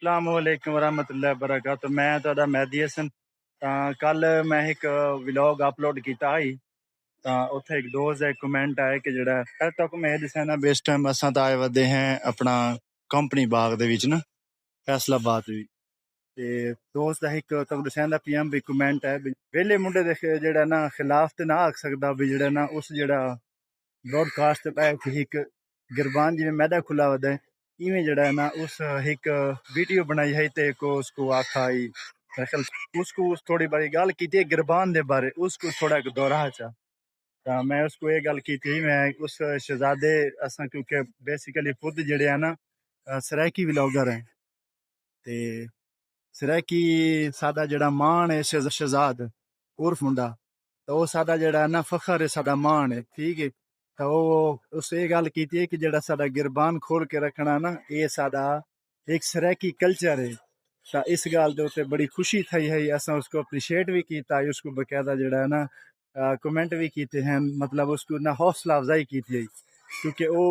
अस्सलामुअलैकुम वरहमतुल्लाहि वबरकातुहू। मैं तुहाडा मेहदी हसन। कल मैं एक व्लॉग अपलोड किया ही, उत्थे एक दोस्त का कमेंट आया कि जिहड़ा तक मैं दसना भी इस टाइम असां तां आए वधे हैं अपना कंपनी बाग दे विच ना फैसलाबाद भी। ते दोस्त का एक तक दसना पीएम भी कमेंट है वेले मुंडे दे जिहड़ा ना खिलाफ तो ना आख सकदा भी जिहड़ा ना उस जिहड़ा ब्रॉडकास्ट पे एक गिरबान जिवें मैदा खुला वदा है इवें जड़ा है ना उस एक वीडियो बनाई है ते को उसको आखा ही उसको थोड़ी बड़ी गल की गिरबान दे बारे उसको थोड़ा एक दोहरा चा। मैं उसको ये गल की थी मैं उस शहजादे असा क्योंकि बेसिकली खुद जड़े है ना सराइकी व्लॉगर हैं ते सराइकी सादा जड़ा मान है शहजाद उर्फ मुंडा तो वो सादा जड़ा है ना फखर है सादा मान है ठीक है। तो वो उस ये गल की थी कि जड़ा सादा गिरबान खोल के रखना ना ये सादा एक सराइकी कल्चर है। तो इस गल के उत्ते बड़ी खुशी थी है असा उसको अप्रिशिएट भी किया उसको बकायदा जड़ा है ना कमेंट भी किए हैं मतलब उसको ना हौसला अफजाई की थी क्योंकि वो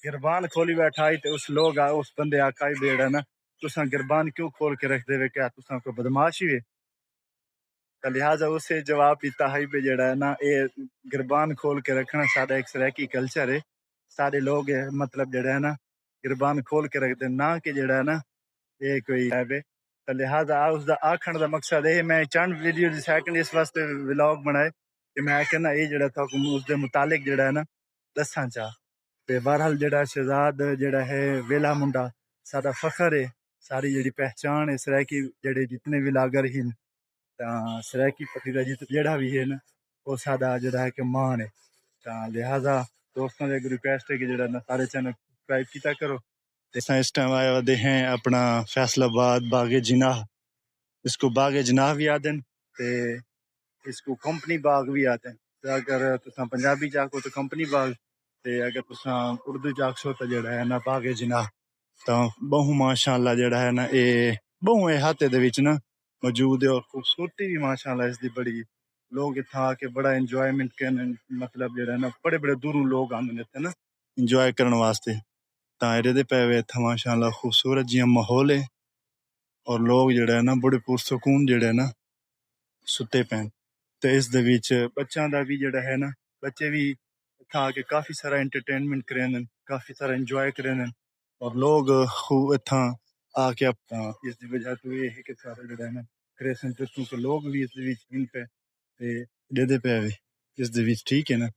गिरबान खोली बैठा ही तो उस लोग उस बंदे आखा ही बेड़ा ना तुसा गिरबान क्यों खोल के रख दे क्या तुसा को बदमाश ही है। तो लिहाजा उसे जवाब दिता है भी जड़ा है ना ये गिरबान खोल के रखना सादा एक सराइकी कल्चर है सारे लोग मतलब जड़ा है ना गिरबान खोल के रखते ना कि जड़ा है ना ये कोई है। तो लिहाजा उसका आखण का मकसद है मैं चंद वीडियो सैकंड इस वास्ते व्लॉग बनाए कि मैं कहना ये जड़ा था उसके मुतालिक जड़ा है ना दसा चाह। ते बहरहाल जड़ा शहजाद जड़ा है वेला मुंडा सादा फखर है सारी जड़ी पहचान है सराइकी जड़े जितने भी लागर ही सराइकी पट्टी का जड़ा भी है ना वो सादा जड़ा है कि मान है। लिहाजा दोस्तों से एक रिक्वेस्ट है कि जड़ा ना सारे चैनल सब्सक्राइब किया करो। इस टाइम आए वधे हैं अपना फैसलाबाद बागे जिनाह इसको बागे जिनाह भी आते हैं ते इसको कंपनी बाग भी आते हैं। तो अगर तुसा पंजाबी चाहो तो कंपनी बाग ते अगर तुसा उर्दू चाहो तो जड़ा है ना बागे जिनाह। तो बहु माशाअल्लाह जड़ा है ना ये बहु हाथे दे विच ना मौजूद है और खूबसूरती भी माशाअल्लाह इसकी बड़ी लोग इतना आके बड़ा इंजॉयमेंट करन मतलब जड़ा ना बड़े बड़े दूरों लोग आंदे इत्थे ना इंजॉय करने वास्ते। तायरे पे हुए इतना माशाअल्लाह खूबसूरत जिया माहौल है और लोग जड़े ना बड़े पुरसकून जड़े ना सुते पैन। तो इस दे विच बच्चों का भी जड़ा है ना बच्चे भी इतना आके काफी सारा एंटरटेनमेंट करें काफी सारा इंजॉय करें और लोग इतना आके इसकी वजह तो ये है कि सारे जड़ा है ना क्रेसन के लोग भी इस पे पे हुए इस ठीक है ना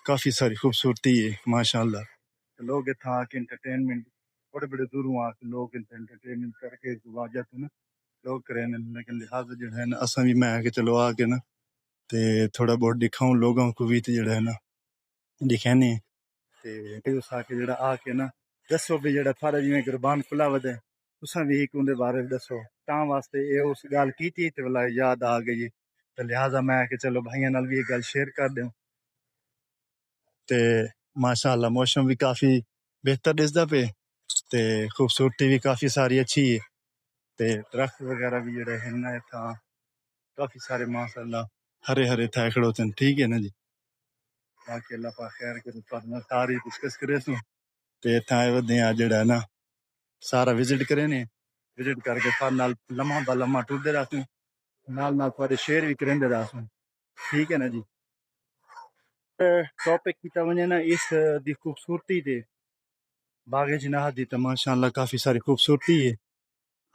काफी सारी खूबसूरती है माशाअल्लाह। लोग इतना आके एंटरटेनमेंट बड़े बड़े दूरों आके लोग एंटरटेनमेंट करके वाजत ना लोग करें लेकिन लिहाजा जो है ना असा भी मैं आके चलो आके ना ते थोड़ा बहुत दिखाऊं लोगों को भी जो है ना दिखाने ते उस आके जड़ा आके ना दसो भी जड़ा थारा जिवें कुर्बान खुला वधे तुसा भी एक उनके बारे दसो तां वास्ते ये उस गल की थी ते वाला याद आ गई। तो लिहाजा मैं आके चलो भाइयों नाल भी ये गल शेयर कर दूं ते माशाअल्लाह मौसम भी काफी बेहतर दिसदा पे ते खूबसूरती भी काफी सारी अच्छी है ते दरख्त वगैरह भी जड़े हैं ना इत्थां काफी सारे माशाअल्लाह हरे हरे थे खड़ोते हैं ठीक है ना जी। बाकी अल्लाह पाक खैर करे तुहाडे सारी डिस्कस करे सो ते इत्थां आए वधे आ जड़ा ना सारा विजिट करे ने विजिट करके सारे नाल लम्हा ब लम्हा टुरदे रहसूं नाल नाल थोड़े शेयर भी करेंदे रहसूं ठीक है ना जी। टॉपिक की वजह ना इस दी खूबसूरती दे बागे जिनाह दी तो माशाअल्लाह काफी सारी खूबसूरती है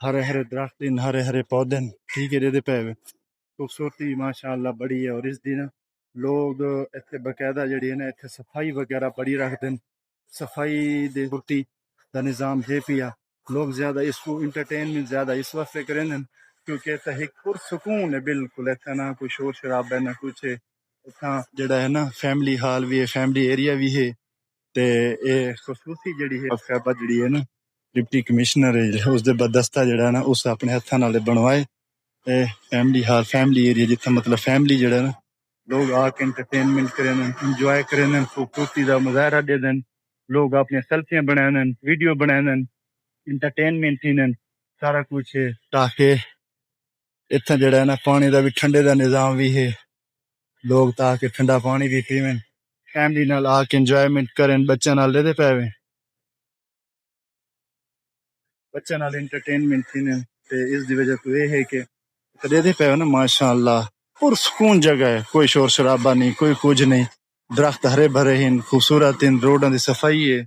हरे हरे दरख्त हरे हरे पौधे ठीक है दे पे खूबसूरती माशाअल्लाह बड़ी है और इस दिन लोग इतने बकायदा जड़ी है ना इतने सफाई वगैरह बड़ी रखते हैं सफाई दे पूर्ति का निज़ाम है पिया लोग ज्यादा इसको इंटरटेनमेंट ज्यादा इस वास्ते करें क्योंकि एक पुरसकून है बिल्कुल इतना ना कोई शोर शराबा ना कुछ इतना जड़ा है ना फैमिली हाल भी है फैमिली एरिया भी है ते ये खसूसी जड़ी है फैबा जड़ी है ना डिप्टी कमिश्नर है उसके बदस्ता जड़ा ना उस अपने हथा नाल बनवाए फैमिली हाल फैमिली एरिया जितना मतलब फैमिली जड़ा ना लोग आके एंटरटेनमेंट करें इंजॉय करें खूबसूरती का मुजाहरा दे दें लोग अपनी सेल्फियां बनाए वीडियो बनाए इंटरटेनमेंट ही सारा कुछ है ताकि इतना जड़ा है ना पानी का भी ठंडे का निज़ाम भी है लोग ताकि ठंडा पानी भी पीवें फैमिली नाल आके इंजॉयमेंट करें बच्चों नाल लेदे पे बच्चों नाल एंटरटेनमेंट थी ने ते इस दी वजह तो ये है कि कदे पे हो ना माशाअल्लाह पुरसकून जगह है कोई शोर शराबा नहीं कोई कुछ नहीं दरख्त हरे भरे हैं खूबसूरत हैं रोडां दी सफाई है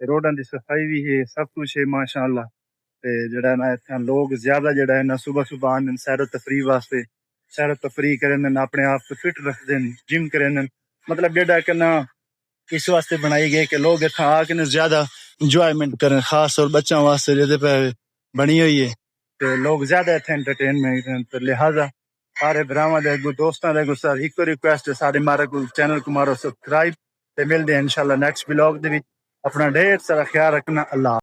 रोडां दी सफाई भी है सब कुछ है माशाअल्लाह ते जेड़ा ना इत्थै लोग ज्यादा जेड़ा है ना सुबह सुबह आंदे सैर तफरीह वास्ते सैर तफरीह करन अपने आप को फिट रखदे जिम करन मतलब जेड़ा कि ना इस वास्ते बनाई गई कि लोग इत्थै आके ना ज्यादा इंजॉयमेंट करें खास तौर बच्चों वास्ते जेह्दे पे बनी हुई है ते लोग ज्यादा इत्थै एंटरटेनमेंट ते लिहाजा सारे भरावां दे अगू दोस्तां दे अगू सर इको रिक्वेस्ट है सारे मारे को चैनल को मारो सब्सक्राइब ते मिलदे हैं इंशाल्लाह नेक्स्ट व्लॉग दे विच अपना ढेर सारा ख्याल रखना अल्लाह